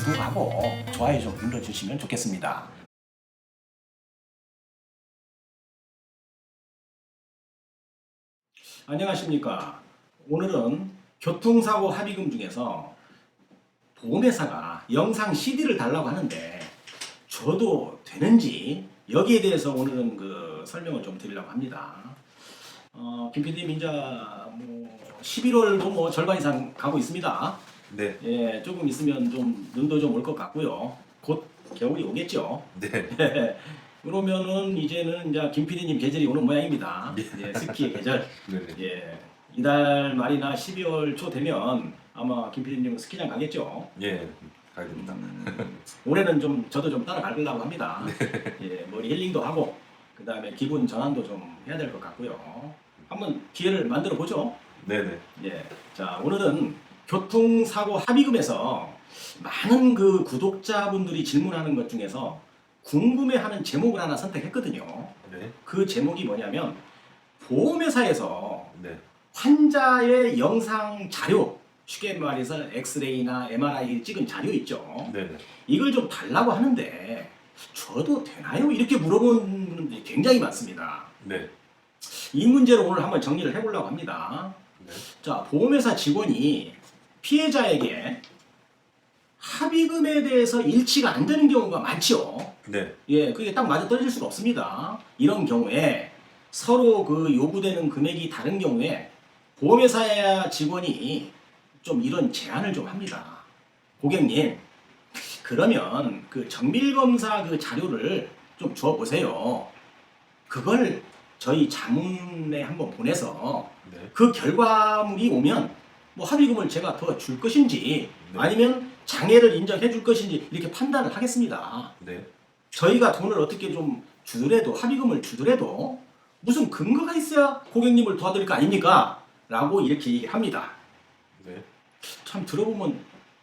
구독하고 좋아요 좀 눌러주시면 좋겠습니다. 안녕하십니까. 오늘은 교통사고 합의금 중에서 보험회사가 영상 CD를 달라고 하는데 줘도 되는지 여기에 대해서 오늘은 설명을 좀 드리려고 합니다. 김 PD님 이제 11월도 절반 이상 가고 있습니다. 네. 예, 조금 있으면 좀 눈도 좀 올 것 같고요. 곧 겨울이 오겠죠. 네. 그러면은 이제는 이제 김 PD님 계절이 오는 모양입니다. 네. 예, 스키의 계절. 네. 예, 이달 말이나 12월 초 되면 아마 김 PD님은 스키장 가겠죠. 예. 가야 됩니다. 올해는 좀 저도 좀 따라가려고 합니다. 예, 머리 힐링도 하고 그 다음에 기분 전환도 좀 해야 될 것 같고요. 한번 기회를 만들어 보죠. 네네. 예, 자 오늘은 교통사고 합의금에서 많은 구독자분들이 질문하는 것 중에서 궁금해하는 제목을 하나 선택했거든요. 네. 그 제목이 뭐냐면 보험회사에서 네. 환자의 영상 자료, 쉽게 말해서 엑스레이나 MRI 찍은 자료 있죠. 네네. 이걸 좀 달라고 하는데 줘도 되나요? 이렇게 물어보는 분들이 굉장히 많습니다. 네. 이 문제를 오늘 한번 정리를 해보려고 합니다. 네. 자, 보험회사 직원이 피해자에게 합의금에 대해서 일치가 안 되는 경우가 많죠. 네. 예, 그게 딱 맞아 떨어질 수가 없습니다. 이런 경우에 서로 요구되는 금액이 다른 경우에 보험회사 직원이 좀 이런 제안을 좀 합니다. 고객님, 그러면 정밀검사 자료를 좀 줘보세요. 그걸 저희 자문에 한번 보내서 네. 그 결과물이 오면 합의금을 제가 더 줄 것인지 네. 아니면 장애를 인정해 줄 것인지 이렇게 판단을 하겠습니다. 네. 저희가 돈을 어떻게 좀 주더라도 합의금을 주더라도 무슨 근거가 있어야 고객님을 도와드릴 거 아닙니까? 라고 이렇게 얘기를 합니다. 네. 참 들어보면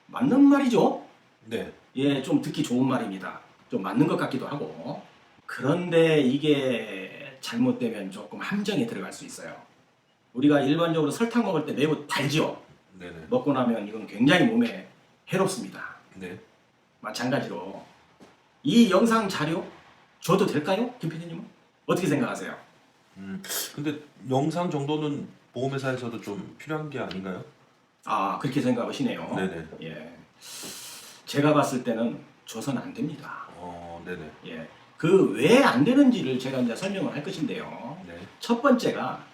맞는 말이죠. 네. 예, 좀 듣기 좋은 말입니다. 좀 맞는 것 같기도 하고. 그런데 이게 잘못되면 조금 함정에 들어갈 수 있어요. 우리가 일반적으로 설탕 먹을 때 매우 달지요. 네네. 먹고 나면 이건 굉장히 몸에 해롭습니다. 네. 마찬가지로 이 영상 자료 줘도 될까요? 김 PD님은? 어떻게 생각하세요? 근데 영상 정도는 보험회사에서도 좀 필요한 게 아닌가요? 아, 그렇게 생각하시네요. 네네. 예. 제가 봤을 때는 줘서는 안 됩니다. 네네. 예. 왜 안 되는지를 제가 이제 설명을 할 것인데요. 네. 첫 번째가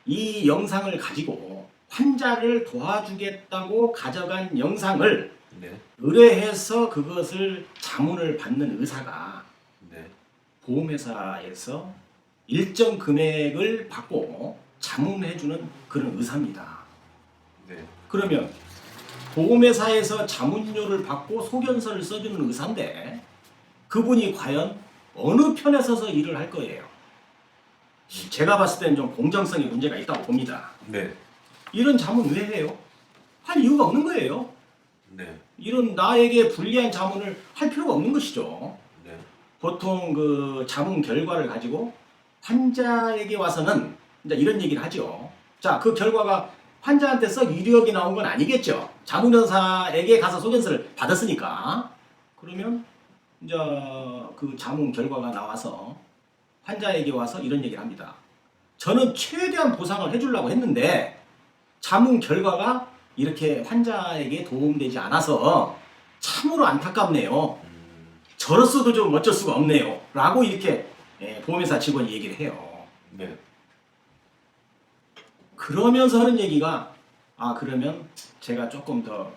이 영상을 가지고 환자를 도와주겠다고 가져간 영상을 네. 의뢰해서 그것을 자문을 받는 의사가 네. 보험회사에서 일정 금액을 받고 자문해주는 그런 의사입니다. 네. 그러면 보험회사에서 자문료를 받고 소견서를 써주는 의사인데 그분이 과연 어느 편에 서서 일을 할 거예요? 제가 봤을 때는 좀 공정성에 문제가 있다고 봅니다. 네. 이런 자문 왜 해요? 할 이유가 없는 거예요. 네. 이런 나에게 불리한 자문을 할 필요가 없는 것이죠. 네. 보통 자문 결과를 가지고 환자에게 와서는 이제 이런 얘기를 하죠. 자, 그 결과가 환자한테 썩 유력이 나온 건 아니겠죠. 자문의사에게 가서 소견서를 받았으니까. 그러면 이제 그 자문 결과가 나와서 환자에게 와서 이런 얘기를 합니다. 저는 최대한 보상을 해주려고 했는데 자문 결과가 이렇게 환자에게 도움되지 않아서 참으로 안타깝네요. 저로서도 좀 어쩔 수가 없네요. 라고 이렇게 보험회사 직원이 얘기를 해요. 네. 그러면서 하는 얘기가 그러면 제가 조금 더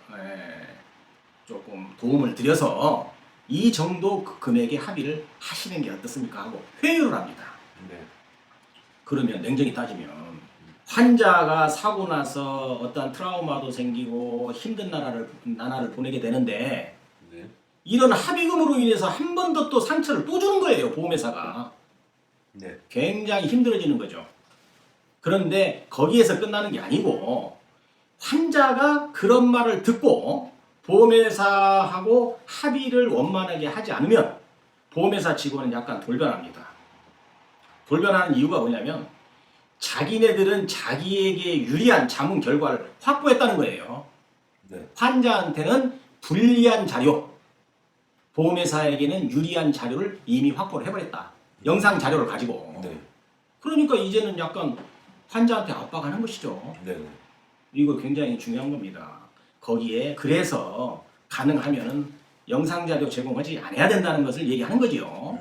조금 도움을 드려서 이 정도 금액의 합의를 하시는 게 어떻습니까? 하고 회유를 합니다. 네. 그러면 냉정히 따지면 환자가 사고 나서 어떤 트라우마도 생기고 힘든 나날을 보내게 되는데 네. 이런 합의금으로 인해서 한 번 더 또 상처를 또 주는 거예요. 보험회사가. 네. 굉장히 힘들어지는 거죠. 그런데 거기에서 끝나는 게 아니고 환자가 그런 말을 듣고 보험회사하고 합의를 원만하게 하지 않으면 보험회사 직원은 약간 돌변합니다. 돌변하는 이유가 뭐냐면 자기네들은 자기에게 유리한 자문 결과를 확보했다는 거예요. 네. 환자한테는 불리한 자료, 보험회사에게는 유리한 자료를 이미 확보를 해버렸다. 영상 자료를 가지고. 네. 그러니까 이제는 약간 환자한테 압박하는 것이죠. 네. 이거 굉장히 중요한 겁니다. 거기에 그래서 가능하면은 영상 자료 제공하지 않아야 된다는 것을 얘기하는 거지요.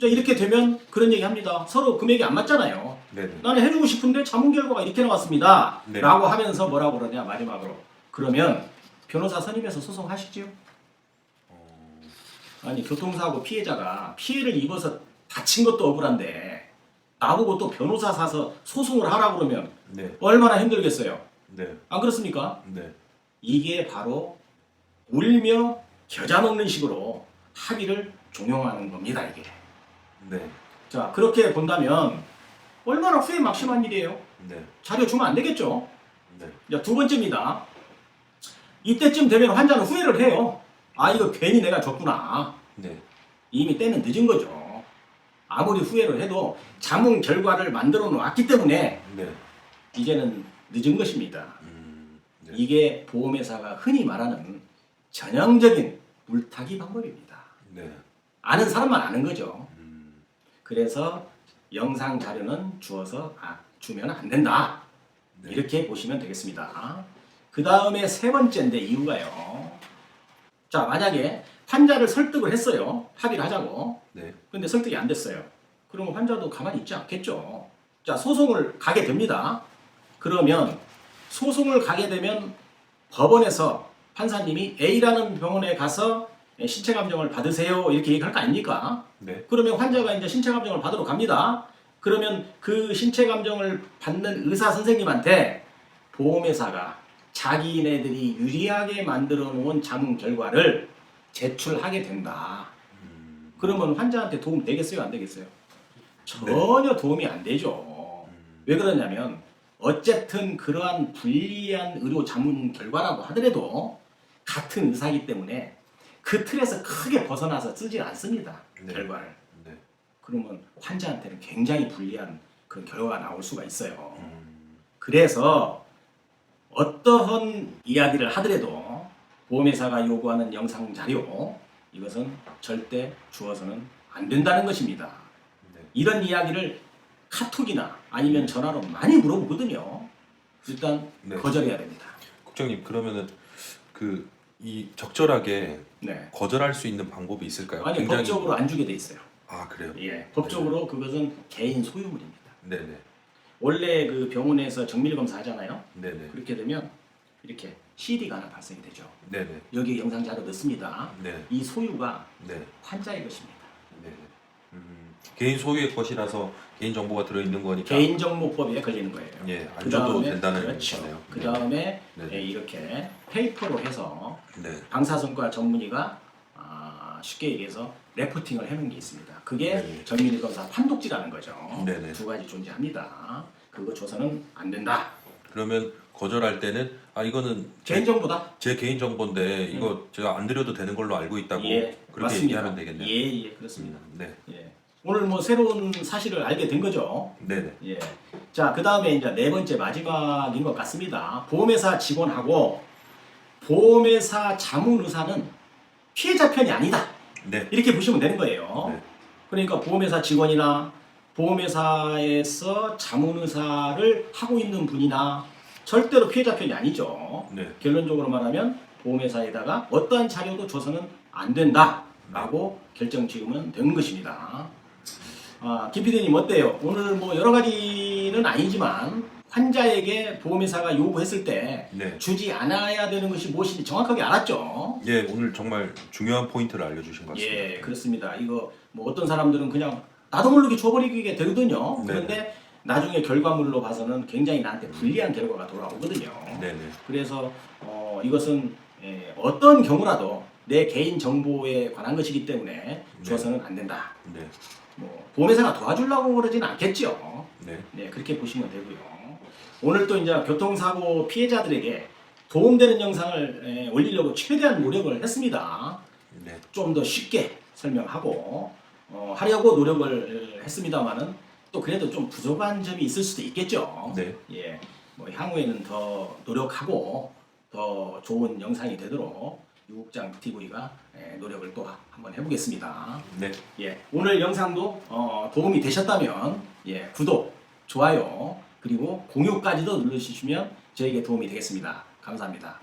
자, 이렇게 되면 그런 얘기합니다. 서로 금액이 안 맞잖아요. 네. 나는 해주고 싶은데 자문 결과가 이렇게 나왔습니다. 네. 라고 하면서 뭐라고 그러냐 마지막으로. 그러면 변호사 선임해서 소송하시지요. 아니 교통사고 피해자가 피해를 입어서 다친 것도 억울한데 나보고 또 변호사 사서 소송을 하라고 그러면 네. 얼마나 힘들겠어요. 네. 안 그렇습니까? 네. 이게 바로 울며 겨자 먹는 식으로 합의를 종용하는 겁니다. 이게. 네. 자 그렇게 본다면 얼마나 후회 막심한 일이에요. 네. 자료 주면 안 되겠죠. 네. 자, 두 번째입니다. 이때쯤 되면 환자는 후회를 해요. 아 이거 괜히 내가 줬구나. 네. 이미 때는 늦은 거죠. 아무리 후회를 해도 자문 결과를 만들어 놓았기 때문에 네. 이제는 늦은 것입니다. 네. 이게 보험회사가 흔히 말하는 전형적인 물타기 방법입니다. 네. 아는 사람만 아는 거죠. 그래서 영상 자료는 주면 안 된다. 네. 이렇게 보시면 되겠습니다. 그 다음에 세 번째인데 이유가요. 자 만약에 환자를 설득을 했어요. 합의를 하자고. 네. 근데 설득이 안 됐어요. 그러면 환자도 가만히 있지 않겠죠. 자 소송을 가게 됩니다. 그러면 소송을 가게 되면 법원에서 판사님이 A라는 병원에 가서 신체 감정을 받으세요 이렇게 얘기할 거 아닙니까? 네. 그러면 환자가 이제 신체 감정을 받으러 갑니다. 그러면 그 신체 감정을 받는 의사 선생님한테 보험회사가 자기네들이 유리하게 만들어 놓은 자문 결과를 제출하게 된다. 그러면 환자한테 도움 되겠어요? 안 되겠어요? 전혀 도움이 안 되죠. 왜 그러냐면 어쨌든 그러한 불리한 의료 자문 결과라고 하더라도 같은 의사이기 때문에 그 틀에서 크게 벗어나서 쓰지 않습니다. 네. 결과를. 네. 그러면 환자한테는 굉장히 불리한 그런 결과가 나올 수가 있어요. 그래서 어떠한 이야기를 하더라도 보험회사가 요구하는 영상 자료 이것은 절대 주어서는 안 된다는 것입니다. 네. 이런 이야기를 카톡이나 아니면 전화로 많이 물어보거든요. 일단 네. 거절해야 됩니다. 국장님 그러면은 이 적절하게 네. 거절할 수 있는 방법이 있을까요? 아니 법적으로 안 주게 돼 있어요. 아 그래요? 예, 법적으로 그것은 개인 소유물입니다. 네네. 원래 그 병원에서 정밀 검사 하잖아요. 네네. 그렇게 되면 이렇게 CD가 하나 발생이 되죠. 네네. 여기 영상 자료 넣습니다. 네. 이 소유가 네. 환자의 것입니다. 네네. 개인 소유의 것이라서 개인 정보가 들어 있는 거니까. 개인정보법에 걸리는 거예요. 예, 안 그 줘도 다음에 된다는 그렇죠. 거네요. 그 다음에 네. 이렇게 페이퍼로 해서 네. 방사선과 전문의가 쉽게 얘기해서 레포팅을 해놓은 게 있습니다. 그게 네네. 정밀검사 판독지라는 거죠. 네네. 두 가지 존재합니다. 그거 줘서는 안 된다. 그러면 거절할 때는 이거는 개인정보다. 제 개인 정보인데 이거 제가 안 드려도 되는 걸로 알고 있다고 예, 그렇게 맞습니다. 얘기하면 되겠네요. 예, 그렇습니다. 네. 예. 오늘 뭐 새로운 사실을 알게 된 거죠. 네네. 예. 자, 그 다음에 이제 네 번째 마지막인 것 같습니다. 보험회사 직원하고 보험회사 자문의사는 피해자 편이 아니다. 네. 이렇게 보시면 되는 거예요. 네. 그러니까 보험회사 직원이나 보험회사에서 자문의사를 하고 있는 분이나 절대로 피해자 편이 아니죠. 네. 결론적으로 말하면 보험회사에다가 어떠한 자료도 줘서는 안 된다라고 결정 지으면 되는 것입니다. 김 PD님 어때요? 오늘 뭐 여러 가지는 아니지만 환자에게 보험회사가 요구했을 때 네. 주지 않아야 되는 것이 무엇인지 정확하게 알았죠? 예, 오늘 정말 중요한 포인트를 알려주신 것 같습니다. 예, 그렇습니다. 이거 뭐 어떤 사람들은 그냥 나도 모르게 줘버리게 되거든요. 네. 그런데 나중에 결과물로 봐서는 굉장히 나한테 불리한 결과가 돌아오거든요. 네네. 그래서 이것은 어떤 경우라도 내 개인 정보에 관한 것이기 때문에 줘서는 안 된다. 네. 뭐 보험회사가 도와주려고 그러지는 않겠죠. 네. 네, 그렇게 보시면 되고요. 오늘 또 이제 교통사고 피해자들에게 도움되는 영상을 올리려고 최대한 노력을 했습니다. 네. 좀 더 쉽게 설명하고 하려고 노력을 했습니다만은 또 그래도 좀 부족한 점이 있을 수도 있겠죠. 네. 예, 뭐 향후에는 더 노력하고 더 좋은 영상이 되도록 유국장 TV가 노력을 또 한번 해보겠습니다. 네. 예, 오늘 영상도 도움이 되셨다면 구독, 좋아요 그리고 공유까지도 눌러주시면 저에게 도움이 되겠습니다. 감사합니다.